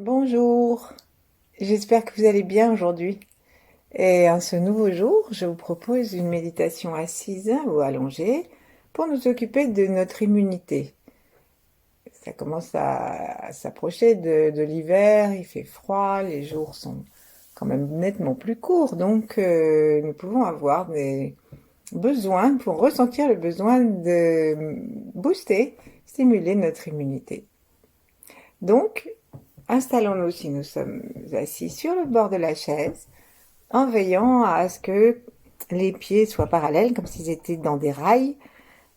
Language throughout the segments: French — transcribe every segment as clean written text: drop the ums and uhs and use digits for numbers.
Bonjour, j'espère que vous allez bien aujourd'hui. Et en ce nouveau jour, je vous propose une méditation assise ou allongée pour nous occuper de notre immunité. Ça commence à s'approcher de l'hiver, il fait froid, les jours sont quand même nettement plus courts, donc nous pouvons avoir des besoins, pour ressentir le besoin de booster, stimuler notre immunité. Donc, installons-nous si nous sommes assis sur le bord de la chaise, en veillant à ce que les pieds soient parallèles, comme s'ils étaient dans des rails,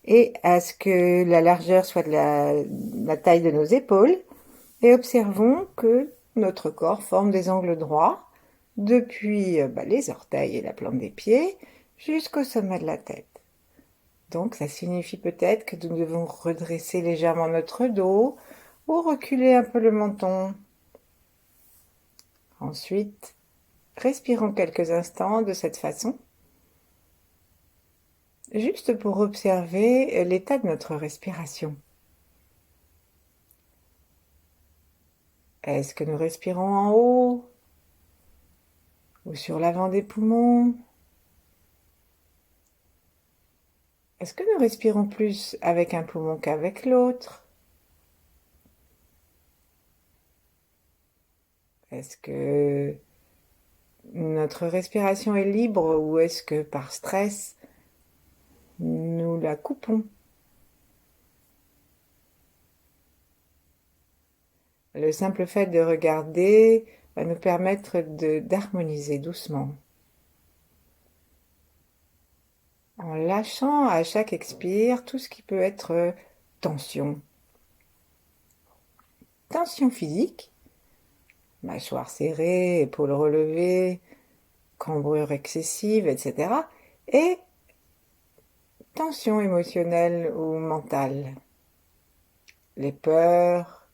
et à ce que la largeur soit de la taille de nos épaules, et observons que notre corps forme des angles droits, depuis les orteils et la plante des pieds, jusqu'au sommet de la tête. Donc ça signifie peut-être que nous devons redresser légèrement notre dos, ou reculer un peu le menton. Ensuite, respirons quelques instants de cette façon, juste pour observer l'état de notre respiration. Est-ce que nous respirons en haut ou sur l'avant des poumons? Est-ce que nous respirons plus avec un poumon qu'avec l'autre? Est-ce que notre respiration est libre ou est-ce que par stress, nous la coupons? Le simple fait de regarder va nous permettre d'harmoniser doucement, en lâchant à chaque expire tout ce qui peut être tension. Tension physique, mâchoire serrée, épaules relevées, cambrure excessive, etc. Et tension émotionnelle ou mentale, les peurs,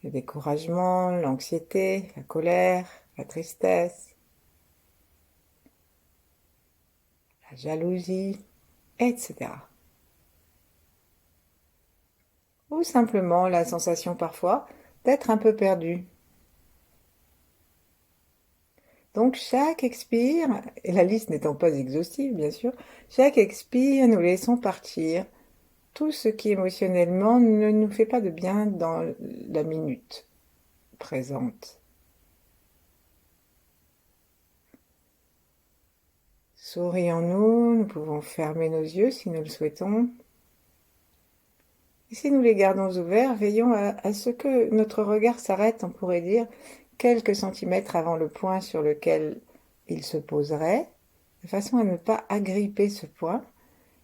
le découragement, l'anxiété, la colère, la tristesse, la jalousie, etc. Ou simplement la sensation parfois d'être un peu perdu. Donc chaque expire, et la liste n'étant pas exhaustive bien sûr, chaque expire, nous laissons partir tout ce qui émotionnellement ne nous fait pas de bien dans la minute présente. Sourions-nous, nous pouvons fermer nos yeux si nous le souhaitons. Et si nous les gardons ouverts, veillons à ce que notre regard s'arrête, on pourrait dire, quelques centimètres avant le point sur lequel il se poserait, de façon à ne pas agripper ce point.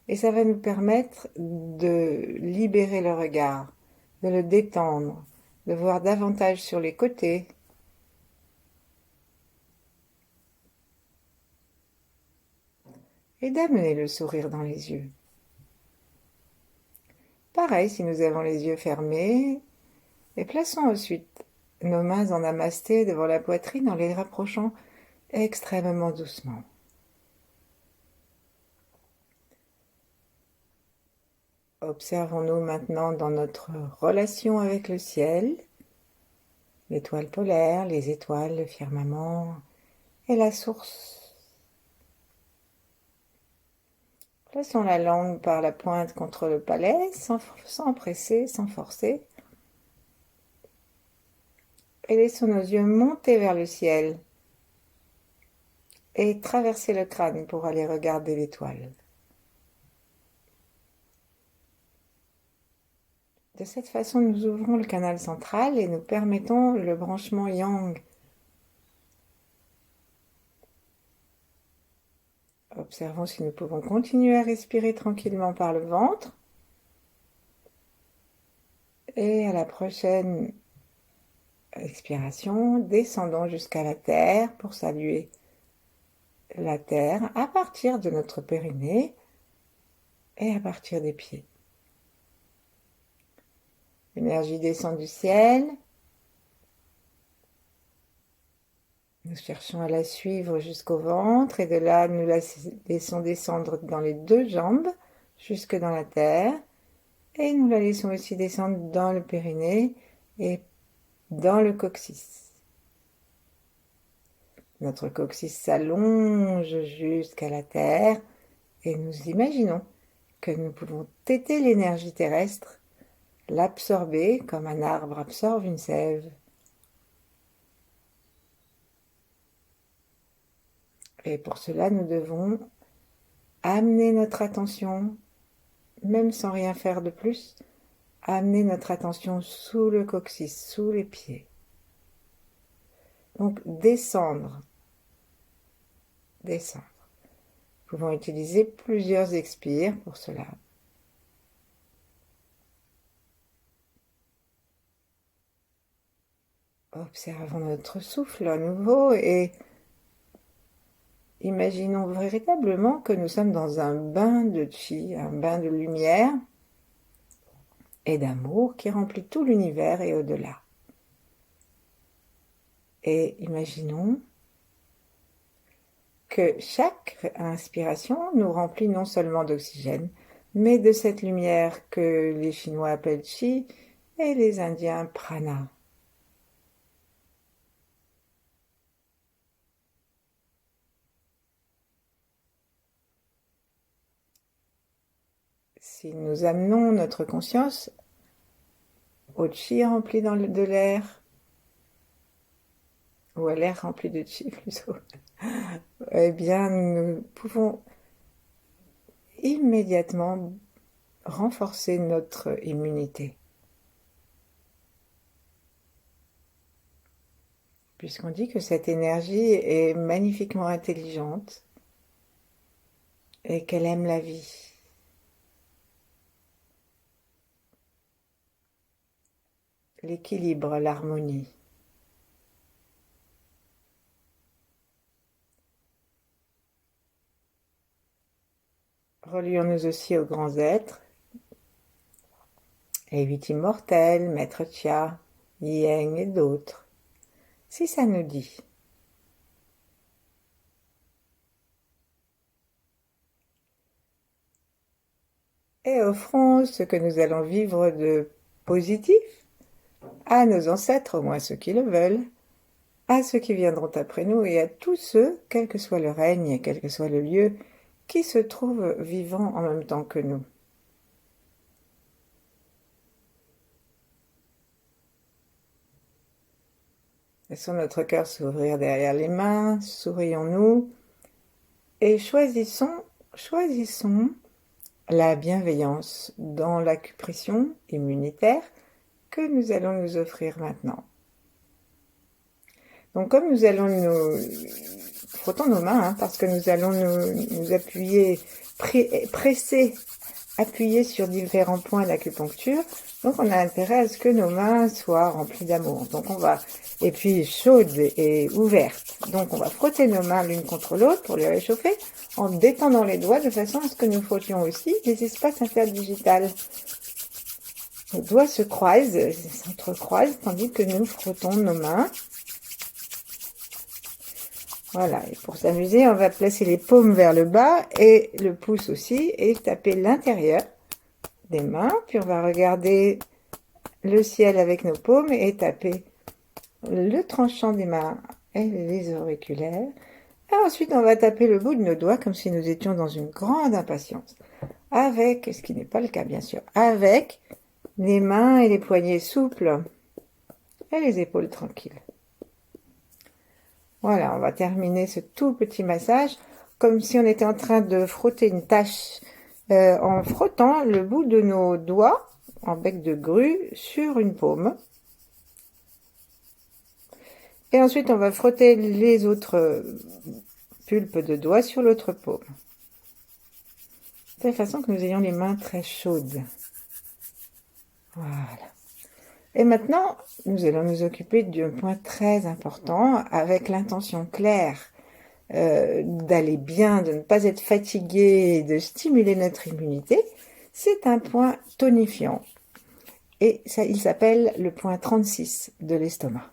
Et ça va nous permettre de libérer le regard, de le détendre, de voir davantage sur les côtés. Et d'amener le sourire dans les yeux. Pareil si nous avons les yeux fermés. Et plaçons ensuite nos mains en namasté devant la poitrine en les rapprochant extrêmement doucement. Observons-nous maintenant dans notre relation avec le ciel, l'étoile polaire, les étoiles, le firmament et la source. Plaçons la langue par la pointe contre le palais, sans presser, sans forcer. Et laissons nos yeux monter vers le ciel et traverser le crâne pour aller regarder l'étoile. De cette façon, nous ouvrons le canal central et nous permettons le branchement yang. Observons si nous pouvons continuer à respirer tranquillement par le ventre. Et à la prochaine expiration, descendons jusqu'à la terre pour saluer la terre à partir de notre périnée et à partir des pieds. L'énergie descend du ciel. Nous cherchons à la suivre jusqu'au ventre et de là, nous la laissons descendre dans les deux jambes jusque dans la terre et nous la laissons aussi descendre dans le périnée et dans le coccyx. Notre coccyx s'allonge jusqu'à la terre et nous imaginons que nous pouvons téter l'énergie terrestre, l'absorber comme un arbre absorbe une sève. Et pour cela, nous devons amener notre attention, même sans rien faire de plus, amener notre attention sous le coccyx, sous les pieds. Donc descendre. Nous pouvons utiliser plusieurs expires pour cela. Observons notre souffle à nouveau et imaginons véritablement que nous sommes dans un bain de chi, un bain de lumière et d'amour qui remplit tout l'univers et au-delà. Et imaginons que chaque inspiration nous remplit non seulement d'oxygène, mais de cette lumière que les Chinois appellent chi et les Indiens prana. Si nous amenons notre conscience au chi rempli de l'air, ou à l'air rempli de chi plutôt, eh bien nous pouvons immédiatement renforcer notre immunité. Puisqu'on dit que cette énergie est magnifiquement intelligente et qu'elle aime la vie. L'équilibre, l'harmonie. Relions-nous aussi aux grands êtres, les 8 immortels, Maître Chia, Yang et d'autres, si ça nous dit. Et offrons ce que nous allons vivre de positif à nos ancêtres, au moins ceux qui le veulent, à ceux qui viendront après nous et à tous ceux, quel que soit le règne et quel que soit le lieu, qui se trouvent vivants en même temps que nous. Laissons notre cœur s'ouvrir derrière les mains, sourions-nous et choisissons la bienveillance dans l'acupression immunitaire que nous allons nous offrir maintenant. Donc comme nous allons frottons nos mains, parce que nous allons nous appuyer, appuyer sur différents points d'acupuncture, donc on a intérêt à ce que nos mains soient remplies d'amour. Donc et puis chaudes et ouvertes. Donc on va frotter nos mains l'une contre l'autre pour les réchauffer, en détendant les doigts de façon à ce que nous frottions aussi des espaces interdigitales. Les doigts s'entrecroisent, tandis que nous frottons nos mains. Voilà, et pour s'amuser, on va placer les paumes vers le bas et le pouce aussi, et taper l'intérieur des mains. Puis on va regarder le ciel avec nos paumes et taper le tranchant des mains et les auriculaires. Et ensuite, on va taper le bout de nos doigts comme si nous étions dans une grande impatience. Avec, ce qui n'est pas le cas bien sûr, avec les mains et les poignets souples et les épaules tranquilles. Voilà, on va terminer ce tout petit massage comme si on était en train de frotter une tache en frottant le bout de nos doigts en bec de grue sur une paume. Et ensuite, on va frotter les autres pulpes de doigts sur l'autre paume. De telle façon que nous ayons les mains très chaudes. Voilà. Et maintenant, nous allons nous occuper d'un point très important avec l'intention claire d'aller bien, de ne pas être fatigué, de stimuler notre immunité. C'est un point tonifiant. Et ça, il s'appelle le point 36 de l'estomac.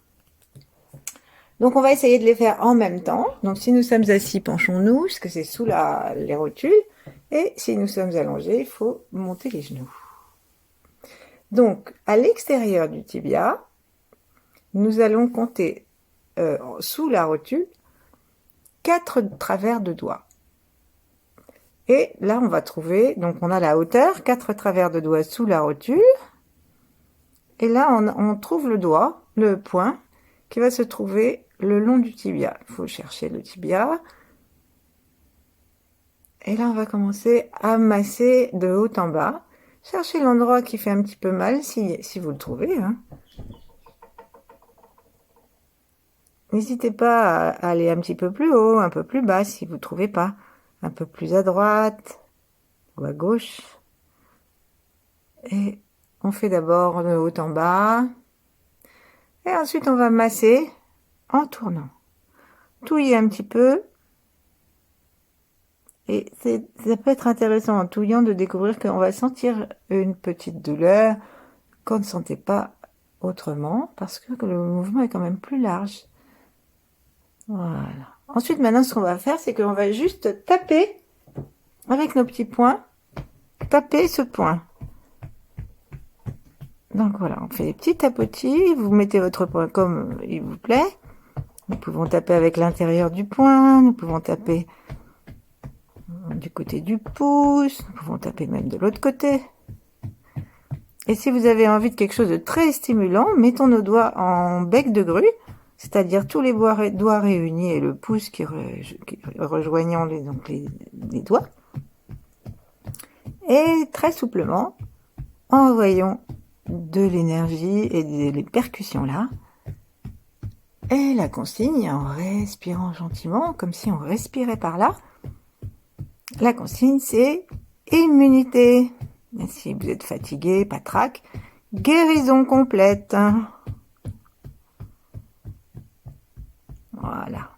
Donc on va essayer de les faire en même temps. Donc si nous sommes assis, penchons-nous, parce que c'est sous les rotules. Et si nous sommes allongés, il faut monter les genoux. Donc, à l'extérieur du tibia, nous allons compter sous la rotule 4 travers de doigts. Et là, on va trouver, donc on a la hauteur, 4 travers de doigts sous la rotule. Et là, on trouve le doigt, le point, qui va se trouver le long du tibia. Il faut chercher le tibia. Et là, on va commencer à masser de haut en bas. Cherchez l'endroit qui fait un petit peu mal, si vous le trouvez, hein. N'hésitez pas à aller un petit peu plus haut, un peu plus bas, si vous ne trouvez pas. Un peu plus à droite ou à gauche. Et on fait d'abord de haut en bas. Et ensuite, on va masser en tournant. Touiller un petit peu. Et ça peut être intéressant en touillant de découvrir qu'on va sentir une petite douleur qu'on ne sentait pas autrement parce que le mouvement est quand même plus large. Voilà. Ensuite, maintenant, ce qu'on va faire, c'est qu'on va juste taper avec nos petits poings. Taper ce point. Donc voilà, on fait des petits tapotis. Vous mettez votre point comme il vous plaît. Nous pouvons taper avec l'intérieur du poing. Nous pouvons taper du côté du pouce. Nous pouvons taper même de l'autre côté. Et si vous avez envie de quelque chose de très stimulant, mettons nos doigts en bec de grue, c'est-à-dire tous les doigts réunis et le pouce qui rejoignant les doigts. Et très souplement, envoyons de l'énergie et des percussions là. Et la consigne, en respirant gentiment, comme si on respirait par là. La consigne, c'est immunité. Et si vous êtes fatigué, patraque, guérison complète. Voilà.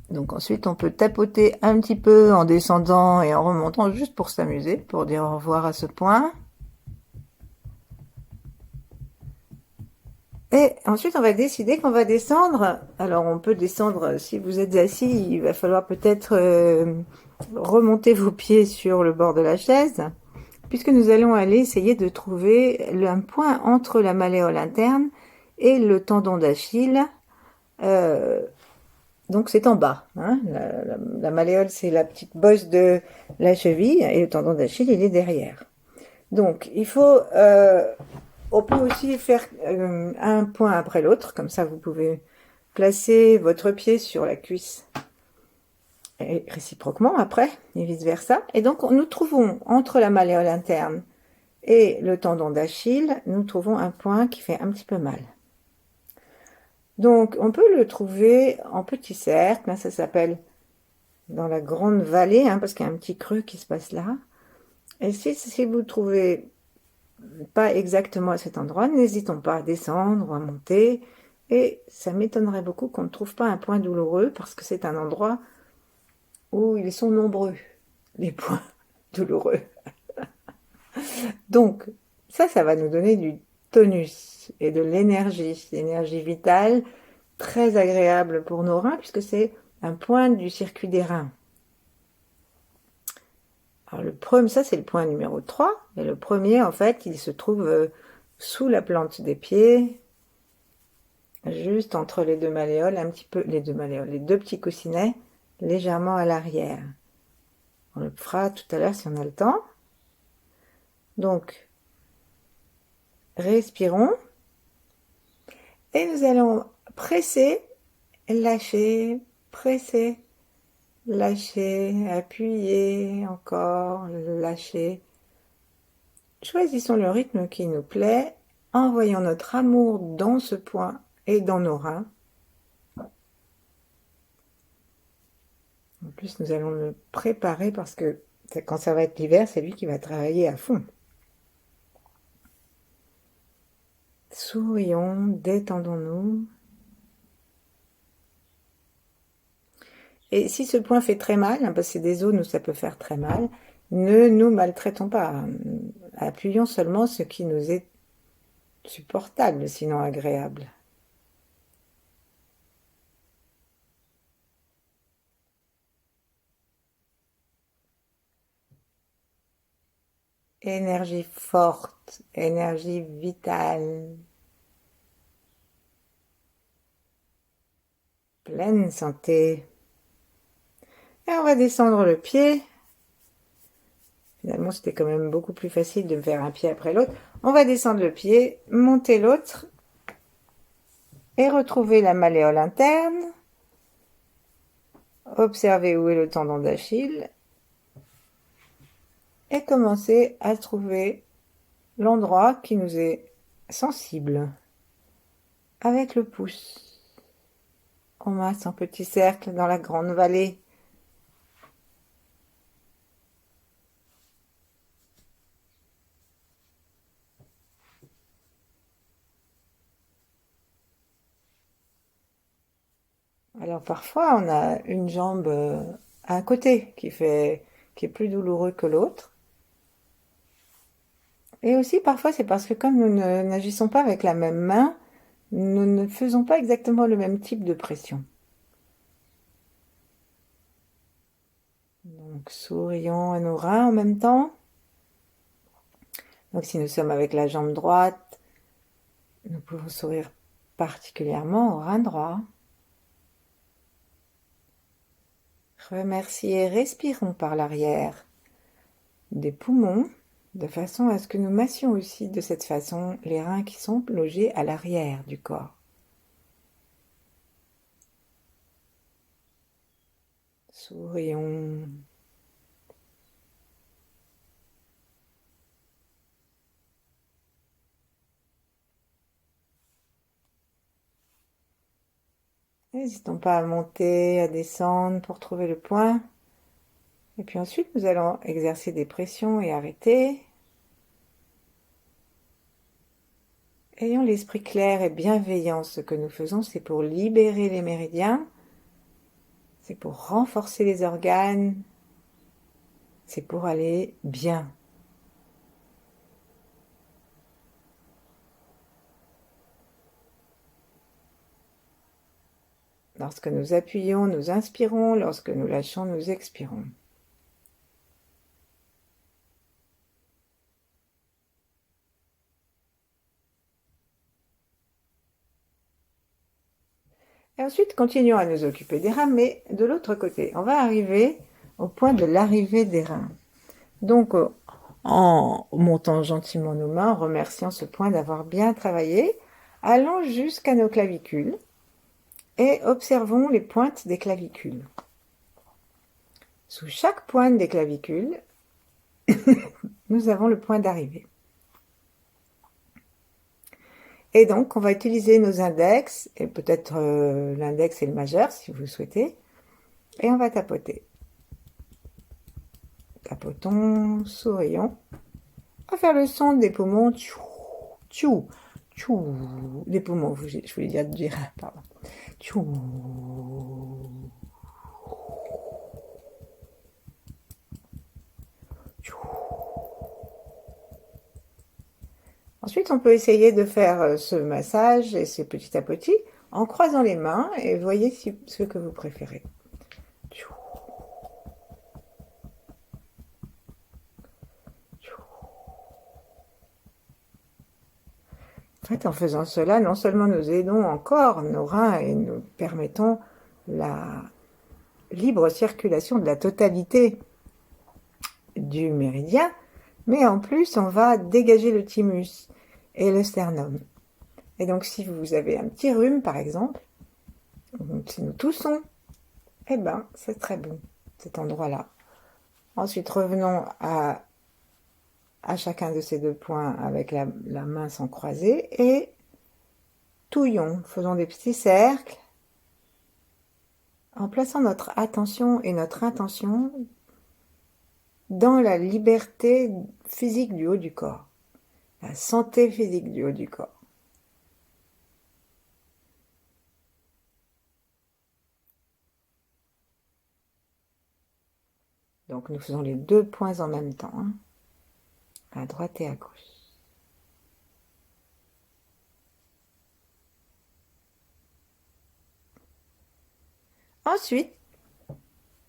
Donc ensuite, on peut tapoter un petit peu en descendant et en remontant juste pour s'amuser, pour dire au revoir à ce point. Et ensuite, on va décider qu'on va descendre. Alors, on peut descendre, si vous êtes assis, il va falloir peut-être remonter vos pieds sur le bord de la chaise, puisque nous allons aller essayer de trouver un point entre la malléole interne et le tendon d'Achille. Donc c'est en bas, hein. La malléole, c'est la petite bosse de la cheville, et le tendon d'Achille, il est derrière. Donc il faut, on peut aussi faire un point après l'autre, comme ça vous pouvez placer votre pied sur la cuisse, et réciproquement après, et vice versa. Et donc nous trouvons entre la malléole interne et le tendon d'Achille, nous trouvons un point qui fait un petit peu mal. Donc on peut le trouver en petit cercle, hein, ça s'appelle dans la grande vallée, hein, parce qu'il y a un petit creux qui se passe là. Et si vous ne trouvez pas exactement à cet endroit, n'hésitons pas à descendre ou à monter. Et ça m'étonnerait beaucoup qu'on ne trouve pas un point douloureux, parce que c'est un endroit où ils sont nombreux, les points douloureux. Donc, ça va nous donner du tonus et de l'énergie vitale, très agréable pour nos reins, puisque c'est un point du circuit des reins. Alors ça c'est le point numéro 3, et le premier en fait il se trouve sous la plante des pieds, juste entre les deux malléoles, un petit peu, les deux petits coussinets, légèrement à l'arrière. On le fera tout à l'heure si on a le temps. Donc, respirons, et nous allons presser, lâcher, presser, lâcher, appuyer, encore, lâcher. Choisissons le rythme qui nous plaît, envoyons notre amour dans ce point et dans nos reins. En plus, nous allons le préparer parce que quand ça va être l'hiver, c'est lui qui va travailler à fond. Sourions, détendons-nous. Et si ce point fait très mal, hein, parce que c'est des zones où ça peut faire très mal, ne nous maltraitons pas. Appuyons seulement ce qui nous est supportable, sinon agréable. Énergie forte, énergie vitale. pleine santé. Et on va descendre le pied. Finalement, c'était quand même beaucoup plus facile de faire un pied après l'autre. On va descendre le pied, monter l'autre et retrouver la malléole interne. Observer où est le tendon d'Achille et commencer à trouver l'endroit qui nous est sensible. Avec le pouce, on masse un petit cercle dans la grande vallée. Alors parfois on a une jambe à un côté qui est plus douloureux que l'autre. Et aussi parfois c'est parce que comme nous n'agissons pas avec la même main, nous ne faisons pas exactement le même type de pression. Donc sourions à nos reins en même temps. Donc si nous sommes avec la jambe droite, nous pouvons sourire particulièrement au rein droit. Remercier, respirons par l'arrière des poumons, de façon à ce que nous massions aussi de cette façon les reins qui sont logés à l'arrière du corps. Sourions. N'hésitons pas à monter, à descendre pour trouver le point. Et puis ensuite, nous allons exercer des pressions et arrêter. Ayons l'esprit clair et bienveillant. Ce que nous faisons, c'est pour libérer les méridiens. C'est pour renforcer les organes. C'est pour aller bien. Lorsque nous appuyons, nous inspirons. Lorsque nous lâchons, nous expirons. Et ensuite, continuons à nous occuper des reins, mais de l'autre côté. On va arriver au point de l'arrivée des reins. Donc, en montant gentiment nos mains, en remerciant ce point d'avoir bien travaillé, allons jusqu'à nos clavicules et observons les pointes des clavicules. Sous chaque pointe des clavicules, nous avons le point d'arrivée. Et donc, on va utiliser nos index, et peut-être l'index et le majeur, si vous souhaitez, et on va tapoter. Tapotons, sourions. On va faire le son des poumons, tchou, tchou, tchou, des poumons, je voulais dire, pardon. Tchou. Ensuite, on peut essayer de faire ce massage et ce petit à petit en croisant les mains et voyez ce que vous préférez. En fait, en faisant cela, non seulement nous aidons encore nos reins et nous permettons la libre circulation de la totalité du méridien, mais en plus, on va dégager le thymus et le sternum. Et donc, si vous avez un petit rhume, par exemple, si nous toussons, eh ben, c'est très bon, cet endroit-là. Ensuite, revenons à chacun de ces deux points avec la main sans croiser et touillons, faisons des petits cercles en plaçant notre attention et notre intention dans la liberté physique du haut du corps, la santé physique du haut du corps. Donc nous faisons les deux points en même temps, hein, à droite et à gauche. Ensuite,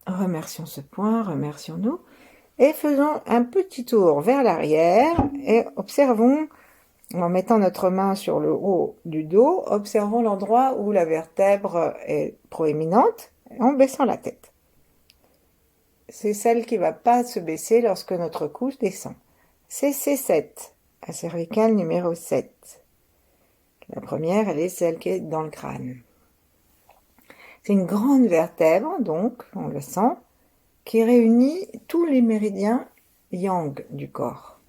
remercions ce point, remercions-nous, et faisons un petit tour vers l'arrière et observons En mettant notre main sur le haut du dos, observons l'endroit où la vertèbre est proéminente en baissant la tête. C'est celle qui ne va pas se baisser lorsque notre couche descend. C'est C7, la cervicale numéro 7. La première, elle est celle qui est dans le crâne. C'est une grande vertèbre, donc, on le sent, qui réunit tous les méridiens yang du corps.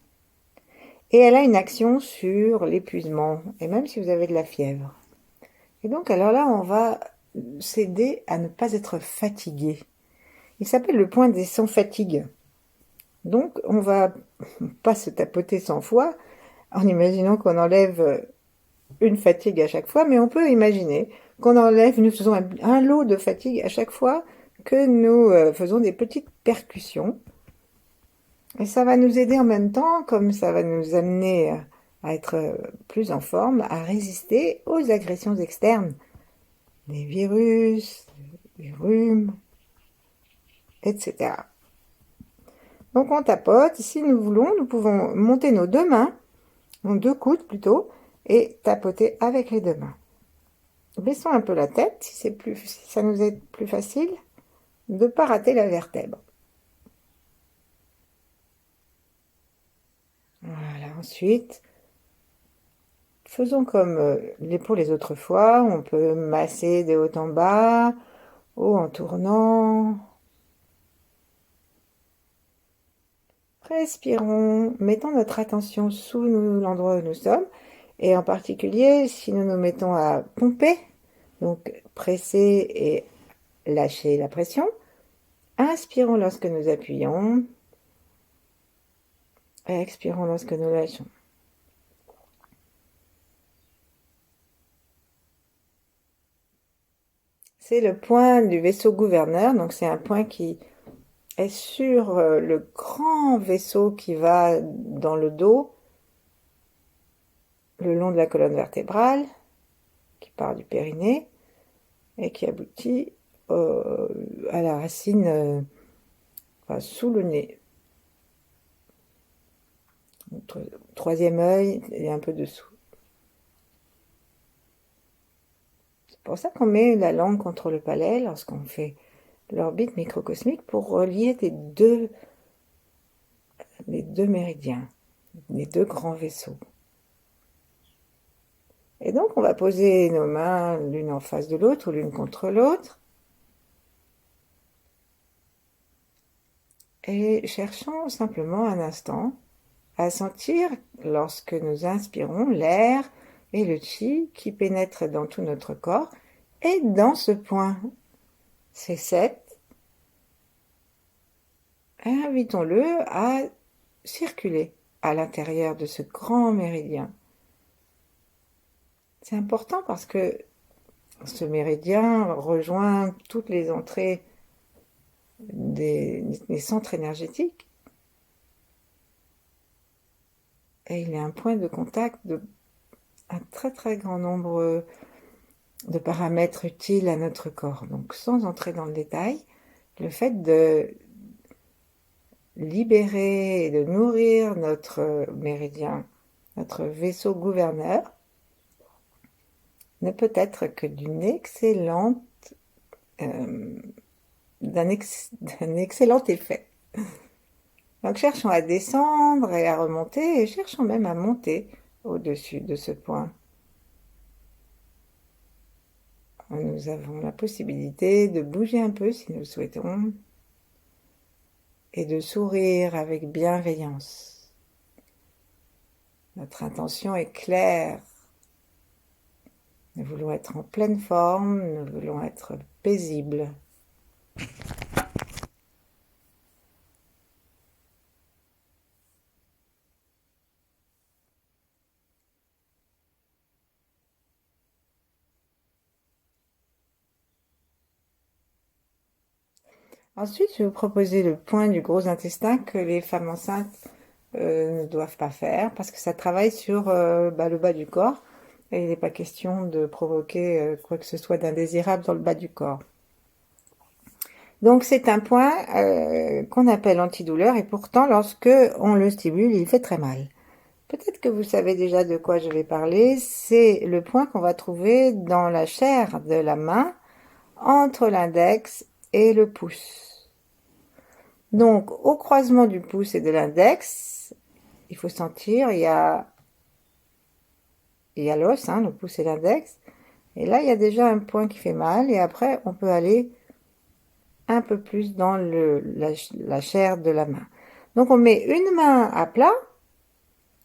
Et elle a une action sur l'épuisement, et même si vous avez de la fièvre. Et donc, alors là, on va s'aider à ne pas être fatigué. Il s'appelle le point des sans-fatigue. Donc, on va pas se tapoter 100 fois en imaginant qu'on enlève une fatigue à chaque fois, mais on peut imaginer qu'on enlève, nous faisons un lot de fatigue à chaque fois que nous faisons des petites percussions. Et ça va nous aider en même temps, comme ça va nous amener à être plus en forme, à résister aux agressions externes, des virus, des rhumes, etc. Donc on tapote, si nous voulons, nous pouvons monter nos deux mains, nos deux coudes plutôt, et tapoter avec les deux mains. Baissons un peu la tête, si ça nous est plus facile, de ne pas rater la vertèbre. Voilà, ensuite, faisons comme pour les autres fois, on peut masser de haut en bas, ou en tournant. Respirons, mettons notre attention sous l'endroit où nous sommes, et en particulier si nous nous mettons à pomper, donc presser et lâcher la pression. Inspirons lorsque nous appuyons, et expirons lorsque nous lâchons. C'est le point du vaisseau gouverneur, donc c'est un point qui est sur le grand vaisseau qui va dans le dos, le long de la colonne vertébrale, qui part du périnée et qui aboutit à la racine, enfin, sous le nez. Notre troisième œil et un peu dessous. C'est pour ça qu'on met la langue contre le palais lorsqu'on fait l'orbite microcosmique pour relier les deux méridiens, les deux grands vaisseaux. Et donc on va poser nos mains l'une en face de l'autre ou l'une contre l'autre. Et cherchons simplement un instant à sentir, lorsque nous inspirons, l'air et le chi qui pénètrent dans tout notre corps. Et dans ce point C7, invitons-le à circuler à l'intérieur de ce grand méridien. C'est important parce que ce méridien rejoint toutes les entrées des centres énergétiques et il est un point de contact de un très très grand nombre de paramètres utiles à notre corps. Donc sans entrer dans le détail, le fait de libérer et de nourrir notre méridien, notre vaisseau gouverneur, ne peut être que d'un excellent effet. Donc cherchons à descendre et à remonter, et cherchons même à monter au-dessus de ce point. Nous avons la possibilité de bouger un peu si nous le souhaitons, et de sourire avec bienveillance. Notre intention est claire. Nous voulons être en pleine forme, nous voulons être paisibles. Ensuite, je vais vous proposer le point du gros intestin que les femmes enceintes ne doivent pas faire parce que ça travaille sur le bas du corps et il n'est pas question de provoquer quoi que ce soit d'indésirable dans le bas du corps. Donc c'est un point qu'on appelle antidouleur et pourtant lorsque on le stimule, il fait très mal. Peut-être que vous savez déjà de quoi je vais parler. C'est le point qu'on va trouver dans la chair de la main entre l'index et le pouce. Donc, au croisement du pouce et de l'index, il faut sentir, il y a l'os, hein, le pouce et l'index. Et là, il y a déjà un point qui fait mal. Et après, on peut aller un peu plus dans la chair de la main. Donc, on met une main à plat,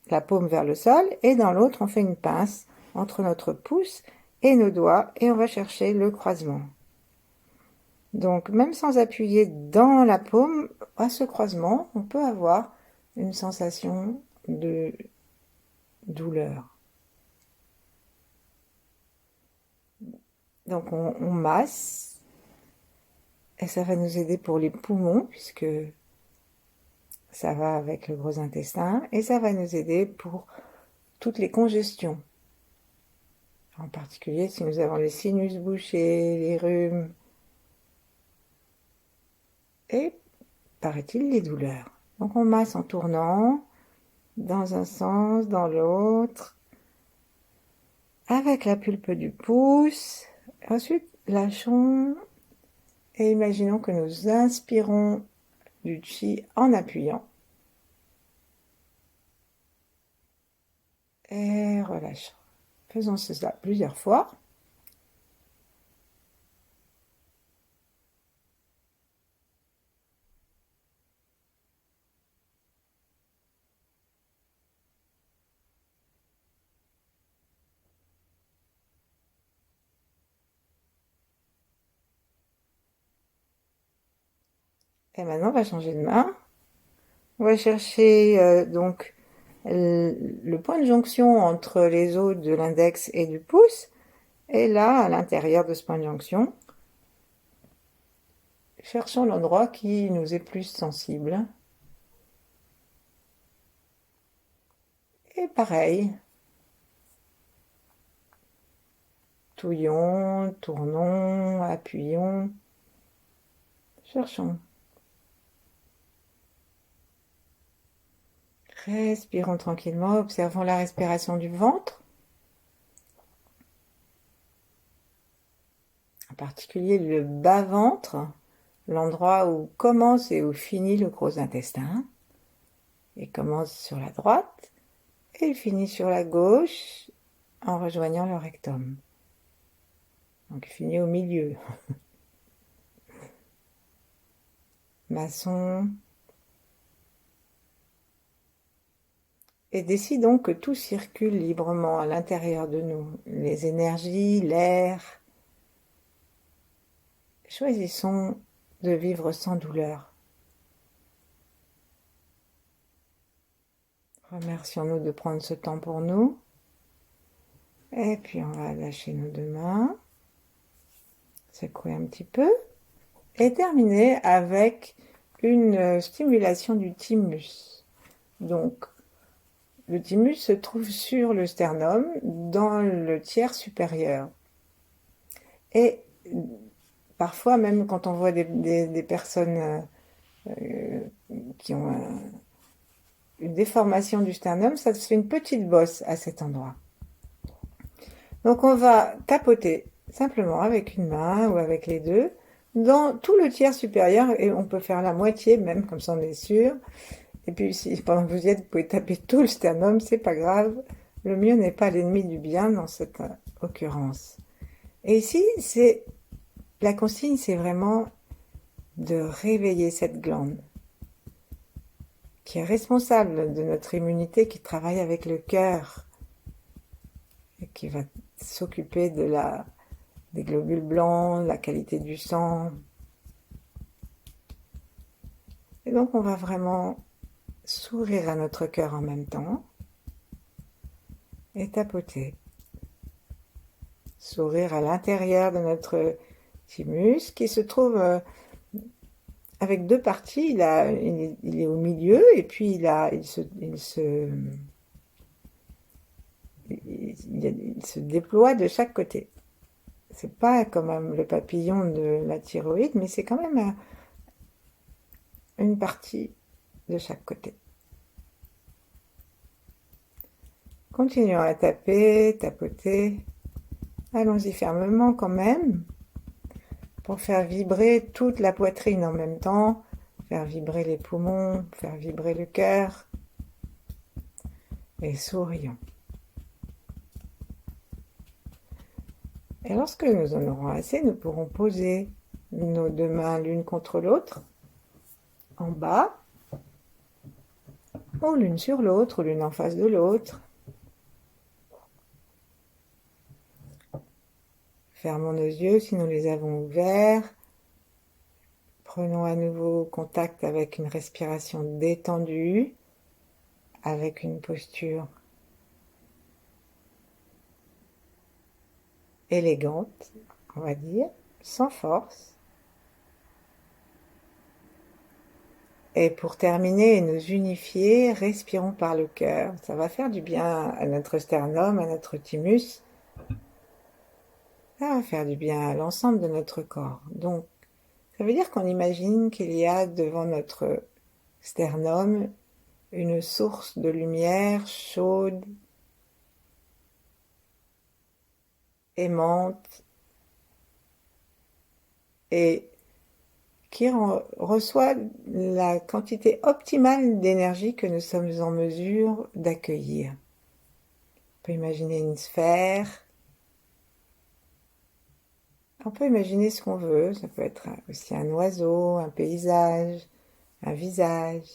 la paume vers le sol, et dans l'autre, on fait une pince entre notre pouce et nos doigts, et on va chercher le croisement. Donc, même sans appuyer dans la paume, à ce croisement, on peut avoir une sensation de douleur. Donc, on masse, et ça va nous aider pour les poumons, puisque ça va avec le gros intestin, et ça va nous aider pour toutes les congestions. En particulier si nous avons les sinus bouchés, les rhumes, et, paraît-il, les douleurs. Donc on masse en tournant, dans un sens, dans l'autre, avec la pulpe du pouce. Ensuite, lâchons et imaginons que nous inspirons du chi en appuyant. Et relâchons. Faisons cela plusieurs fois. Et maintenant, on va changer de main. On va chercher donc le point de jonction entre les os de l'index et du pouce. Et là, à l'intérieur de ce point de jonction, cherchons l'endroit qui nous est plus sensible. Et pareil, touillons, tournons, appuyons, cherchons. Respirons tranquillement, observons la respiration du ventre, en particulier le bas-ventre, l'endroit où commence et où finit le gros intestin. Il commence sur la droite et il finit sur la gauche en rejoignant le rectum. Donc il finit au milieu. Maçon. Et décidons que tout circule librement à l'intérieur de nous. Les énergies, l'air. Choisissons de vivre sans douleur. Remercions-nous de prendre ce temps pour nous. Et puis on va lâcher nos deux mains. Secouer un petit peu. Et terminer avec une stimulation du thymus. Donc, le thymus se trouve sur le sternum, dans le tiers supérieur. Et parfois, même quand on voit des personnes qui ont une déformation du sternum, ça se fait une petite bosse à cet endroit. Donc on va tapoter simplement avec une main ou avec les deux dans tout le tiers supérieur, et on peut faire la moitié même, comme ça on est sûr. Et puis si pendant que vous y êtes, vous pouvez taper tout le sternum, c'est pas grave. Le mieux n'est pas l'ennemi du bien dans cette occurrence. Et ici, la consigne, c'est vraiment de réveiller cette glande qui est responsable de notre immunité, qui travaille avec le cœur et qui va s'occuper des globules blancs, la qualité du sang. Et donc on va vraiment sourire à notre cœur en même temps et tapoter. Sourire à l'intérieur de notre thymus qui se trouve avec deux parties. Il est au milieu et puis il se déploie de chaque côté. C'est pas comme le papillon de la thyroïde, mais c'est quand même une partie de chaque côté. Continuons à taper, tapoter. Allons-y fermement quand même, pour faire vibrer toute la poitrine en même temps, faire vibrer les poumons, faire vibrer le cœur. Et sourions. Et lorsque nous en aurons assez, nous pourrons poser nos deux mains l'une contre l'autre, en bas, ou l'une sur l'autre, ou l'une en face de l'autre. Fermons nos yeux si nous les avons ouverts. Prenons à nouveau contact avec une respiration détendue, avec une posture élégante, on va dire, sans force. Et pour terminer et nous unifier, respirons par le cœur. Ça va faire du bien à notre sternum, à notre thymus. Ça va faire du bien à l'ensemble de notre corps. Donc, ça veut dire qu'on imagine qu'il y a devant notre sternum une source de lumière chaude, aimante, et qui reçoit la quantité optimale d'énergie que nous sommes en mesure d'accueillir. On peut imaginer une sphère. On peut imaginer ce qu'on veut. Ça peut être aussi un oiseau, un paysage, un visage.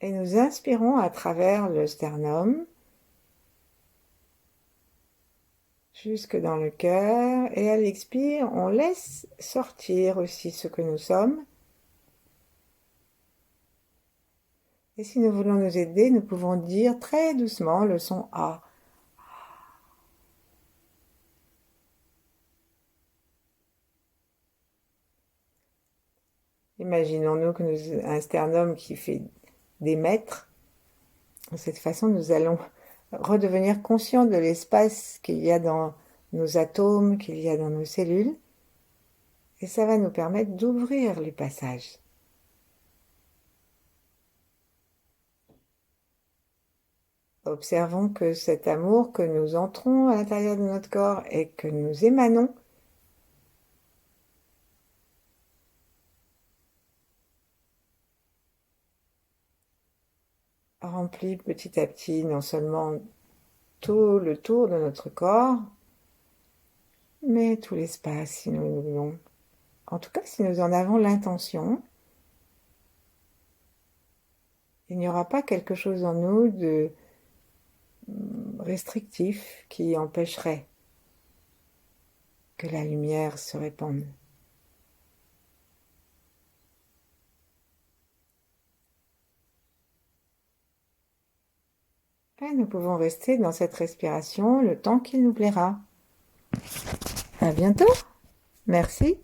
Et nous inspirons à travers le sternum jusque dans le cœur, et à l'expire, on laisse sortir aussi ce que nous sommes. Et si nous voulons nous aider, nous pouvons dire très doucement le son A. Imaginons-nous que nous un sternum qui fait des mètres. De cette façon, nous allons redevenir conscients de l'espace qu'il y a dans nos atomes, qu'il y a dans nos cellules, et ça va nous permettre d'ouvrir les passages. Observons que cet amour que nous entrons à l'intérieur de notre corps et que nous émanons remplit petit à petit non seulement tout le tour de notre corps, mais tout l'espace si nous le voulons. En tout cas, si nous en avons l'intention, il n'y aura pas quelque chose en nous de restrictif qui empêcherait que la lumière se répande. Et nous pouvons rester dans cette respiration le temps qu'il nous plaira. À bientôt. Merci.